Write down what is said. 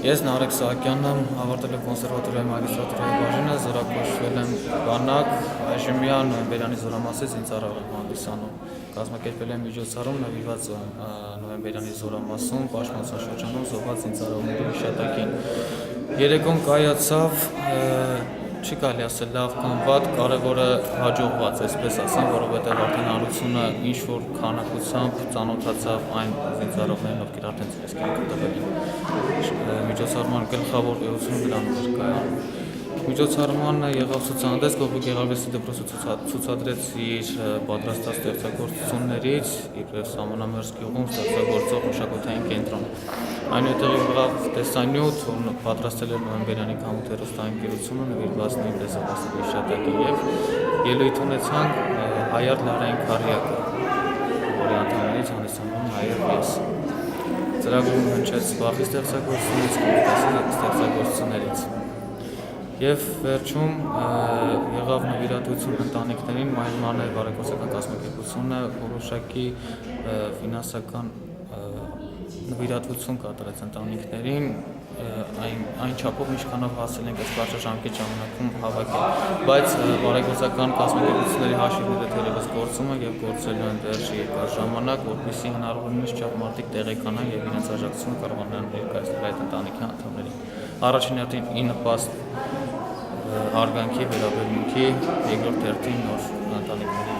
Ես Նարեկ Սահակյանն եմ, ավարտել եմ կոնսերվատորիայի մագիստրատուրայի բաժինը, զորակոչվել եմ բանակ, այժմյա նոյեմբերյանի զորամասից զինծառայող եմ հանդիսանում։ Կազմակերպել եմ միջոցառում նվիրված նոյեմբերյանի զորամասում պաշտպանության շրջանում զոհված զինծառայողների հիշատակին։ Երեկոն կայացավ, չի կարելի ասել լավ կամ վատ, կարևորը հաջողված, այսպես ասեմ, որովհետև արդեն հանրությունը ինչ-որ քանակությամբ ծանոթացավ այն զինծառայողներին, ովքեր արդեն իրենց կյանքը տվել են։ Միջոցառման գլխավոր էությունը դրանով էր կայանում։ Միջոցառմանը եղավ ցուցահանդես, Գողի գեղարվեստի դպրոցը ցուցադրեց իր պատրաստած ստեղծագործություններից, իբրև Սամանամերձ գյուղում ստեղծագործող մշակութային կենտրոն։ Այնուհետև եղավ տեսանյութ, որ պատրաստել էր նոյեմբերյանի քամուտ հեռուստային ընկերությունը նվիրված նույնպես զոհվածների հիշատակին և ելույթ ունեցանք Հայար Լարային քառյակը, որի անդամներից հանդիսանում նաև ես։ Ծրագրում հնչեց վախի ստեղծագործությունից, կոմիտասի ստեղծագործություններից։ Եվ վերջում եղավ նվիրատվություն ընտանիքներին, Մայրմանե բարեգործական կազմակերպությունը որոշակի ֆինանսական նվիրատվություն կատարեց ընտանիքներին, այն չափով ինչքանով հասել ենք այս կարճաժամկետ ժամանակում հավաքել, բայց բարեգործական կազմակերպությունների հաշիվները թերևս գործում են և գործելու են դեռ երկար ժամանակ, որպեսզի հնարավորինս չափ մարդիկ տեղեկանան և իրենց աջակցությունը կարողանան ներկայացնել այդ ընտանիքի անդամներին։ Առաջին հերթին ի նպաստ հարգանքի, վերաբերմունքի, երկրորդ հերթին նոր ընտանիքների